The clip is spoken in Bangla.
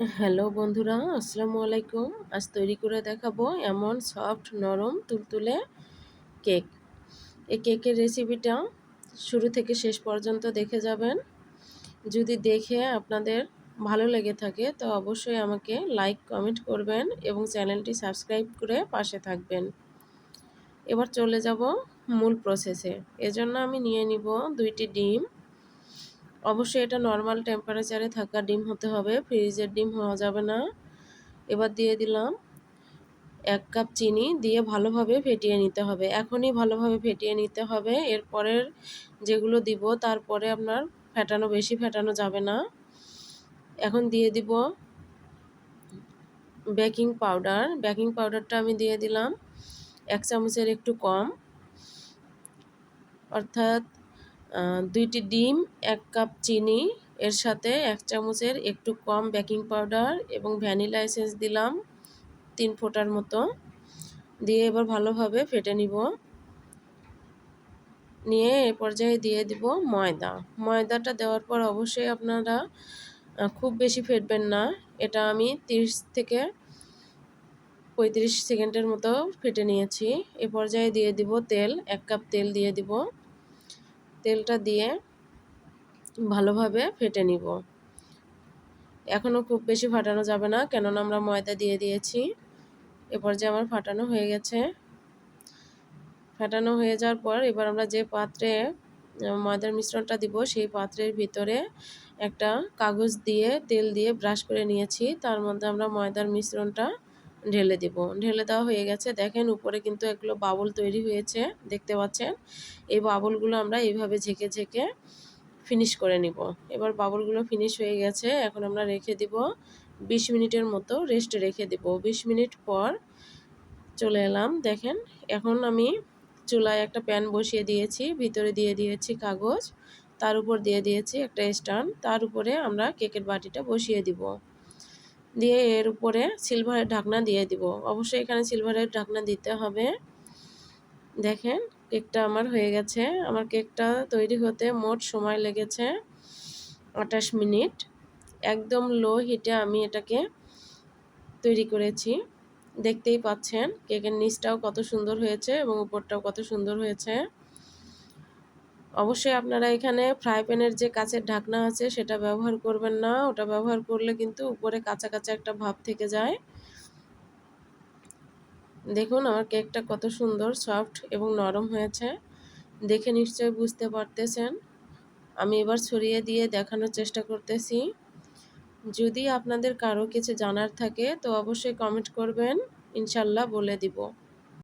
হ্যালো বন্ধুরা, আসসালামু আলাইকুম। আজ তৈরি করে দেখাবো এমন সফট নরম তুলতুলে কেক। এই কেকের রেসিপিটা শুরু থেকে শেষ পর্যন্ত দেখে যাবেন। যদি দেখে আপনাদের ভালো লেগে থাকে তো অবশ্যই আমাকে লাইক কমেন্ট করবেন এবং চ্যানেলটি সাবস্ক্রাইব করে পাশে থাকবেন। এবার চলে যাব মূল প্রসেসে। এজন্য আমি নিয়ে নিব 2টি ডিম। অবশ্যই এটা নর্মাল টেম্পারেচারে থাকা ডিম হতে হবে, ফ্রিজের ডিম হওয়া যাবে না। এবার দিয়ে দিলাম 1 কাপ চিনি, দিয়ে ভালোভাবে ফেটিয়ে নিতে হবে। এখনই ভালোভাবে ফেটিয়ে নিতে হবে। এরপরের যেগুলো দিব তারপরে আপনার বেশি ফেটানো যাবে না। এখন দিয়ে দিব বেকিং পাউডার। বেকিং পাউডারটা আমি দিয়ে দিলাম 1 চামচের একটু কম, অর্থাৎ 2টি ডিম, 1 কাপ চিনি, এর সাথে 1 চামচের একটু কম বেকিং পাউডার এবং ভ্যানিলা এসেন্স দিলাম 3 ফোঁটার মতো। দিয়ে এবার ভালোভাবে ফেটে নিব। নিয়ে এ পর্যায়ে দিয়ে দিব ময়দা। ময়দাটা দেওয়ার পর অবশ্যই আপনারা খুব বেশি ফেটবেন না। এটা আমি 30 থেকে 35 সেকেন্ডের মতো ফেটে নিয়েছি। এ পর্যায়ে দিয়ে দিব তেল, 1 কাপ তেল দিয়ে দিব। তেলটা দিয়ে ভালোভাবে ফেটে নিব। এখনও খুব বেশি ফাটানো যাবে না, কেননা আমরা ময়দা দিয়ে দিয়েছি। এ পর্যায়ে আমার ফাটানো হয়ে গেছে। ফাটানো হয়ে যাওয়ার পর এবার আমরা যে পাত্রে ময়দার মিশ্রণটা দিব সেই পাত্রের ভিতরে একটা কাগজ দিয়ে তেল দিয়ে ব্রাশ করে নিয়েছি। তার মধ্যে আমরা ময়দার মিশ্রণটা ঢেলে দেব। ঢেলে দেওয়া হয়ে গেছে। দেখেন উপরে কিন্তু এগুলো বাবল তৈরি হয়েছে, দেখতে পাচ্ছেন। এই বাবলগুলো আমরা এইভাবে ঝেঁকে ঝেঁকে ফিনিশ করে নিব। এবার বাবলগুলো ফিনিশ হয়ে গেছে। এখন আমরা রেখে দিব 20 মিনিটের মতো রেস্টে রেখে দেব। 20 মিনিট পর চলে এলাম। দেখেন এখন আমি চুলায় একটা প্যান বসিয়ে দিয়েছি, ভিতরে দিয়ে দিয়েছি কাগজ, তার উপর দিয়ে দিয়েছি একটা স্ট্যান্ড, তার উপরে আমরা কেকের বাটিটা বসিয়ে দিব। দিয়ে এর উপরে সিলভারের ঢাকনা দিয়ে দিব। অবশ্যই এখানে সিলভারের ঢাকনা দিতে হবে। দেখেন কেকটা আমার হয়ে গেছে। আমার কেকটা তৈরি হতে মোট সময় লেগেছে 28 মিনিট। একদম লো হিটে আমি এটাকে তৈরি করেছি। দেখতেই পাচ্ছেন কেকের নিচটাও কত সুন্দর হয়েছে এবং উপরটাও কত সুন্দর হয়েছে। অবশ্যই আপনারা এখানে ফ্রাই প্যানের যে কাচের ঢাকনা আছে সেটা ব্যবহার করবেন না। ওটা ব্যবহার করলে কিন্তু উপরে কাঁচা কাঁচা একটা ভাব থেকে যায়। দেখুন আমার কেকটা কত সুন্দর সফট এবং নরম হয়েছে। দেখে নিশ্চয়ই বুঝতে পারতেছেন। আমি এবার ছড়িয়ে দিয়ে দেখানোর চেষ্টা করতেছি। যদি আপনাদের কারো কিছু জানার থাকে তো অবশ্যই কমেন্ট করবেন, ইনশাল্লাহ বলে দিব।